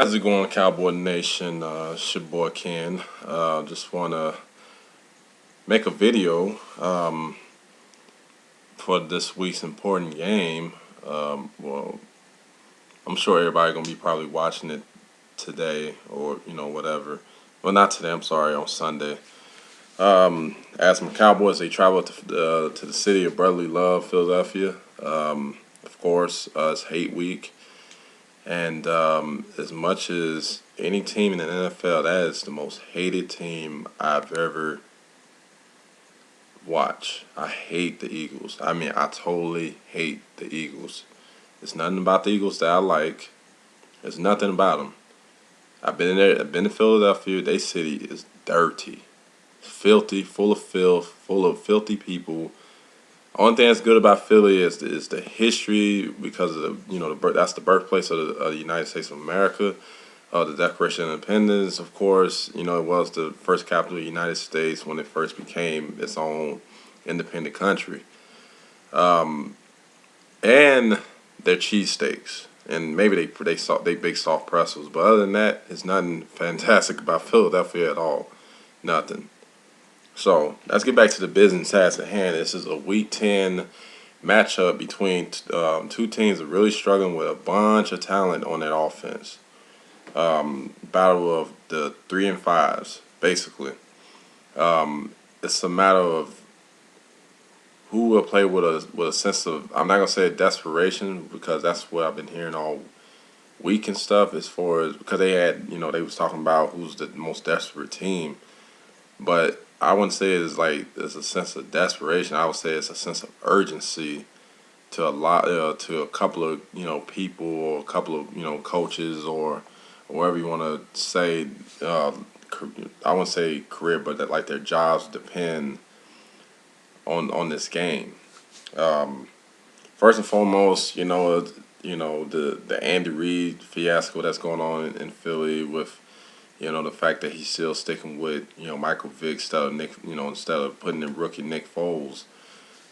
How's it going, Cowboy Nation? It's your boy Ken. Just want to make a video for this week's important game. Well, I'm sure everybody gonna be probably watching it today or whatever. Well, not today. I'm sorry, on Sunday. As my Cowboys, they travel to the city of brotherly love, Philadelphia. Of course, it's hate week. And as much as any team in the NFL, that is the most hated team I've ever watched. I hate the Eagles. I mean, I totally hate the Eagles. There's nothing about the Eagles that I like. There's nothing about them. I've been in there. I've been to Philadelphia. They city is dirty, filthy, full of filth, full of filthy people. Only thing that's good about Philly is the history because of that's the birthplace of the United States of America. The Declaration of Independence, of course, it was the first capital of the United States when it first became its own independent country. And their cheesesteaks, and maybe they big soft pretzels, but other than that, it's nothing fantastic about Philadelphia at all. Nothing. So let's get back to the business task at hand. This is a Week 10 matchup between two teams that are really struggling with a bunch of talent on their offense. Battle of the 3 and 5s, basically. It's a matter of who will play with a sense of, I'm not gonna say desperation, because that's what I've been hearing all week and stuff, as far as, because they had they was talking about who's the most desperate team, but I wouldn't say it's a sense of desperation. I would say it's a sense of urgency to a couple of people, or a couple of coaches, or whatever you want to say. I wouldn't say career, but that their jobs depend on this game. First and foremost, the Andy Reid fiasco that's going on in Philly, with the fact that he's still sticking with Michael Vick instead of putting in rookie Nick Foles.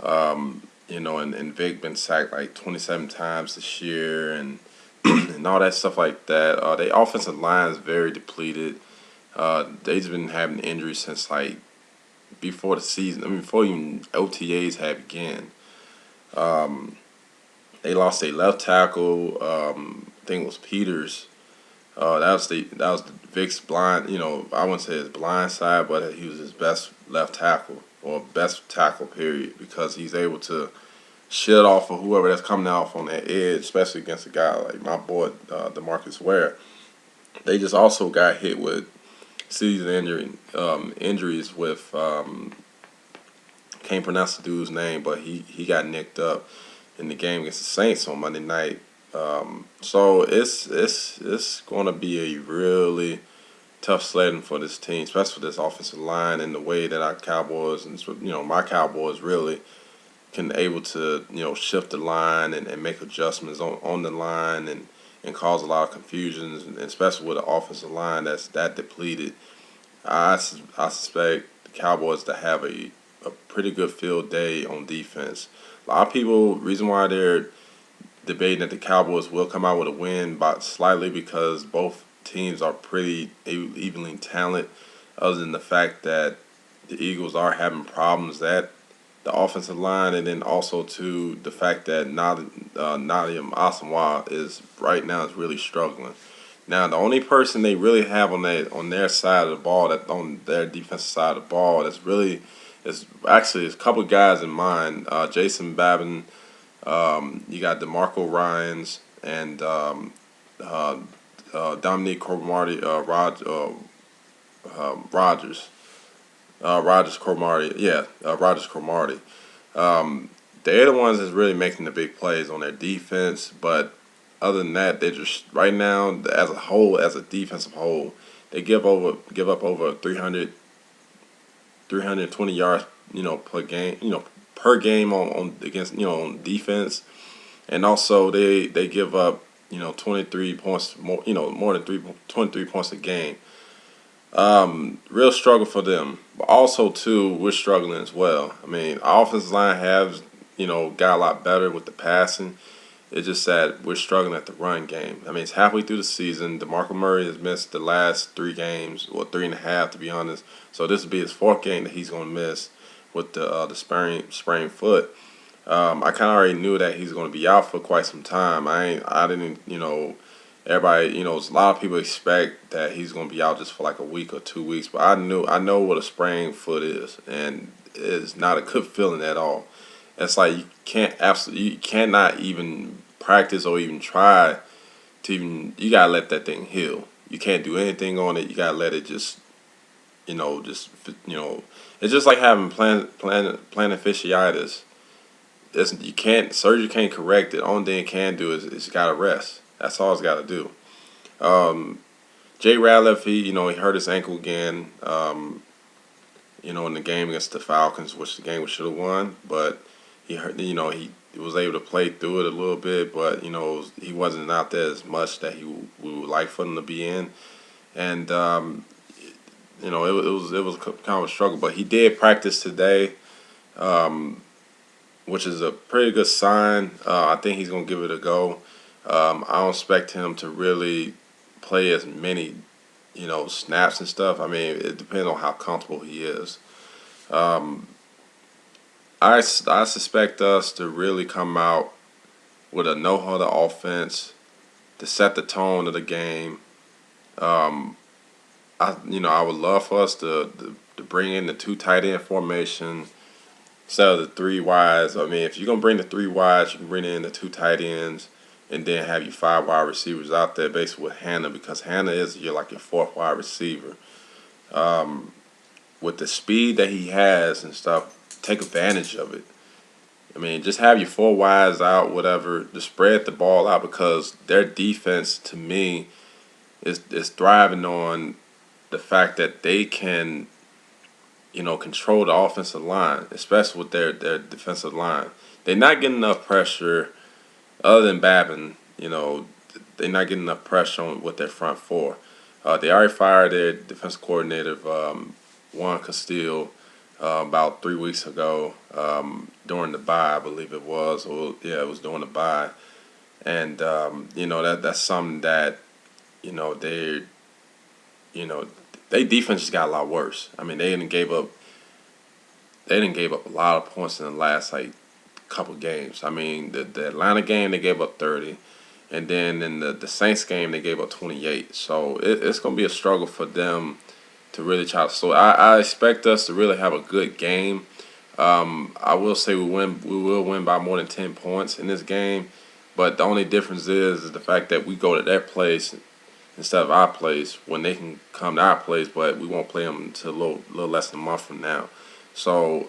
And Vick been sacked like 27 times this year, and and all that stuff like that. Their offensive line is very depleted. They've been having injuries since before the season. I mean, before even OTAs had began. They lost their left tackle. I think it was Peters. That was the Vic's blind. I wouldn't say his blind side, but he was his best left tackle, or best tackle period, because he's able to shut off of whoever that's coming off on that edge, especially against a guy like my boy DeMarcus Ware. They just also got hit with season injuries with can't pronounce the dude's name, but he got nicked up in the game against the Saints on Monday night. So it's going to be a really tough sledding for this team, especially for this offensive line, and the way that our Cowboys and my Cowboys really can able to shift the line and make adjustments on the line, and cause a lot of confusions, and especially with an offensive line that's that depleted. I suspect the Cowboys to have a pretty good field day on defense. A lot of people, reason why they're debating that the Cowboys will come out with a win, but slightly, because both teams are pretty evenly talented, other than the fact that the Eagles are having problems at the offensive line, and then also to the fact that Nadim Asamoah is right now is really struggling. Now, the only person they really have on their side of the ball, that on their defensive side of the ball, that's really is actually a couple of guys in mind. Jason Babin, you got DeMarco Ryans, and Dominique Cromartie, Rogers. Rogers Cromartie, yeah, Rogers Cromartie. They're the ones that's really making the big plays on their defense. But other than that, they just right now, as a whole, as a defensive whole, they give up over 320 yards, per game on against on defense, and also they give up 23 points more, more than 23 points a game. Real struggle for them. But also, too, we're struggling as well. I mean, our offensive line has, got a lot better with the passing. It's just that we're struggling at the run game. I mean, it's halfway through the season. DeMarco Murray has missed the last 3 games, or 3.5 to be honest. So this will be his 4th game that he's going to miss with the sprained foot. I kind of already knew that he's going to be out for quite some time. I didn't, everybody, a lot of people expect that he's going to be out just for like a week or 2 weeks. But I know what a sprained foot is, and it's not a good feeling at all. It's like you cannot even practice or even try to you gotta let that thing heal. You can't do anything on it. You gotta let it just, you know, just, you know, it's just like having plantar fasciitis. You can't, surgery can't correct it. Only thing it can do is it's gotta rest. That's all it's gotta do. Jay Ratliff, he hurt his ankle again. In the game against the Falcons, which the game we should have won, but he hurt. He was able to play through it a little bit, but he wasn't out there as much that we would like for him to be in, and it was kind of a struggle. But he did practice today, which is a pretty good sign. I think he's gonna give it a go. I don't expect him to really play as many snaps and stuff. I mean, it depends on how comfortable he is. I suspect us to really come out with a no-huddle offense to set the tone of the game. I would love for us to bring in the 2 tight end formation instead of the 3 wides. I mean, if you're gonna bring the 3 wides, you can bring in the 2 tight ends and then have your 5 wide receivers out there, basically with Hannah, because Hannah is your 4th wide receiver. With the speed that he has and stuff, take advantage of it. I mean, just have your 4 wides out, whatever. Just spread the ball out, because their defense, to me, is thriving on the fact that they can, control the offensive line, especially with their defensive line. They're not getting enough pressure, other than Babin. They're not getting enough pressure on with their front 4. They already fired their defensive coordinator, Juan Castillo, about 3 weeks ago, during the bye, I believe it was. Or, yeah, it was during the bye, and that's something that they they defense just got a lot worse. I mean, they didn't gave up a lot of points in the last couple games. I mean, the Atlanta game they gave up 30, and then in the Saints game they gave up 28. So it's gonna be a struggle for them to really try to. So I expect us to really have a good game. I will say we will win by more than 10 points in this game, but the only difference is the fact that we go to their place instead of our place when they can come to our place, but we won't play them until a little less than a month from now. So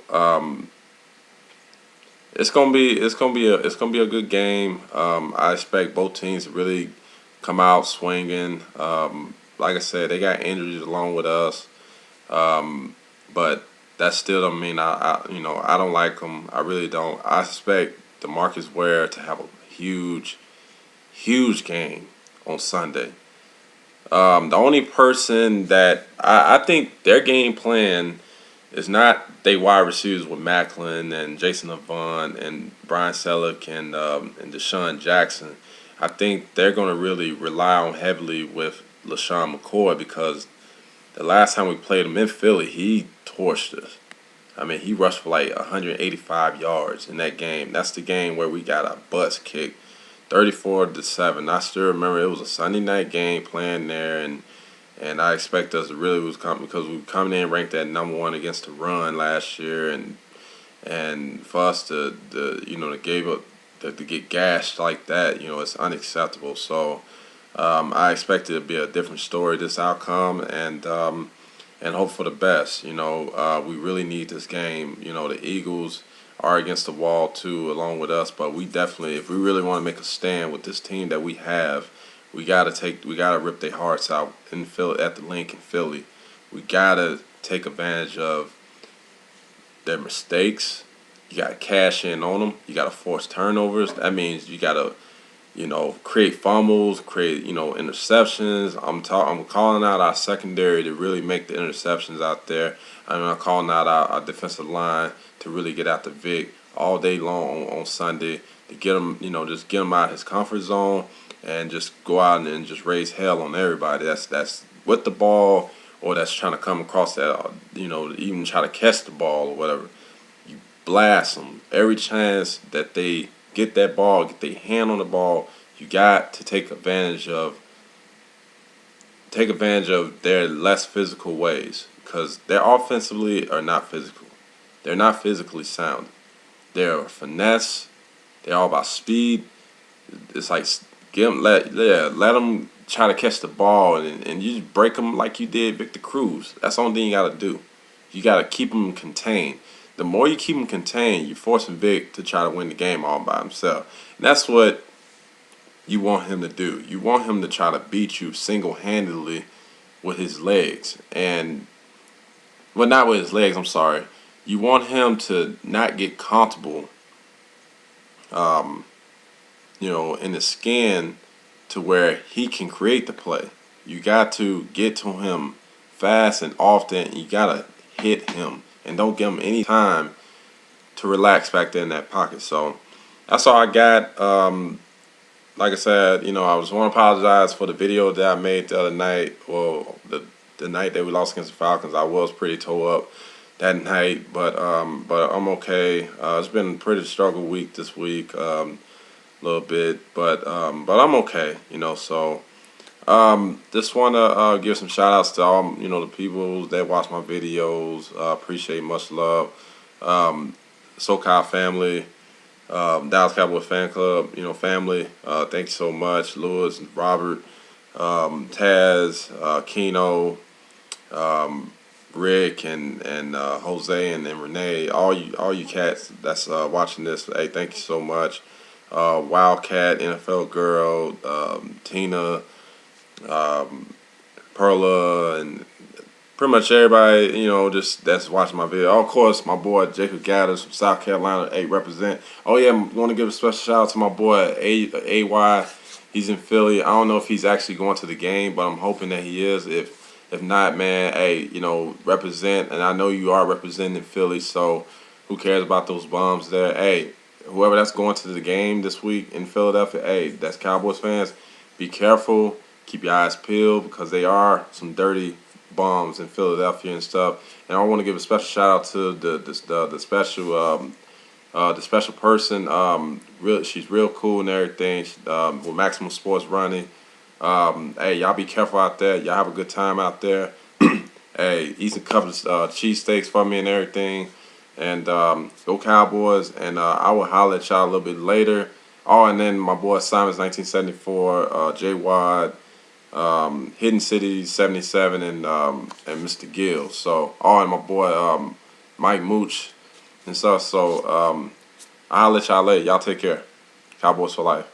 it's gonna be a good game. I expect both teams to really come out swinging. Like I said, they got injuries along with us, but that still don't mean I don't like them. I really don't. I expect DeMarcus Ware to have a huge game on Sunday. The only person that I think their game plan is not they wide receivers with Macklin and Jason Avant and Brian Selleck and Deshaun Jackson. I think they're going to really rely on heavily with LaShawn McCoy, because the last time we played him in Philly, he torched us. I mean, he rushed for 185 yards in that game. That's the game where we got our butts kicked, 34-7. I still remember it was a Sunday night game playing there, and I expect us to really was coming, because we were coming in ranked at #1 against the run last year, and for us to give up to get gashed like that, it's unacceptable. So I expect it to be a different story, this outcome, and hope for the best. We really need this game. The Eagles are against the wall too, along with us, but we definitely, if we really want to make a stand with this team that we have, we gotta rip their hearts out in Philly, at the link in Philly. We gotta take advantage of their mistakes. You gotta cash in on them. You gotta force turnovers. That means you gotta create fumbles, create, interceptions. I'm calling out our secondary to really make the interceptions out there. I'm calling out our defensive line to really get after Vic all day long on Sunday to get him, just get him out of his comfort zone and just go out and just raise hell on everybody. That's with the ball or that's trying to come across that, even try to catch the ball or whatever. You blast them every chance that they get that ball, get their hand on the ball. You got to take advantage of their less physical ways because their offensively are not physical. They're not physically sound. They're finesse. They're all about speed. It's like let them try to catch the ball and you just break them like you did Victor Cruz. That's the only thing you got to do. You got to keep them contained. The more you keep him contained, you're forcing Vic to try to win the game all by himself. And that's what you want him to do. You want him to try to beat you single-handedly with his legs. Well, not with his legs, I'm sorry. You want him to not get comfortable, in the skin to where he can create the play. You got to get to him fast and often. You got to hit him. And don't give him any time to relax back there in that pocket. So that's all I got. Like I said, I just want to apologize for the video that I made the other night. Well, the night that we lost against the Falcons, I was pretty tore up that night, but I'm okay. It's been a pretty struggle week this week, a little bit, but I'm okay. So. Just want to give some shout outs to all, the people that watch my videos. Appreciate, much love. SoCal family, Dallas Cowboys fan club, family. Thank you so much. Lewis, Robert, Taz, Keno, Rick, and Jose and Renee. All you cats that's watching this. Hey, thank you so much. Wildcat, NFL Girl, Tina. Perla, and pretty much everybody, just that's watching my video. Of course, my boy Jacob Gadders from South Carolina, represent. Oh yeah, I want to give a special shout out to my boy AY. He's in Philly. I don't know if he's actually going to the game, but I'm hoping that he is. If not, man, hey, represent. And I know you are representing Philly, so who cares about those bombs there? Hey, whoever that's going to the game this week in Philadelphia, hey, that's Cowboys fans. Be careful. Keep your eyes peeled because they are some dirty bombs in Philadelphia and stuff. And I want to give a special shout out to the special person. She's real cool and everything. With Maximum Sports running. Hey, y'all be careful out there. Y'all have a good time out there. Hey, eat some couple of cheesesteaks for me and everything. And go Cowboys. And I will holler at y'all a little bit later. Oh, and then my boy Simon's 1974, J Wad. Hidden City 77 and Mr. Gill. So and my boy Mike Mooch and stuff. So I'll let y'all later. Y'all take care. Cowboys for life.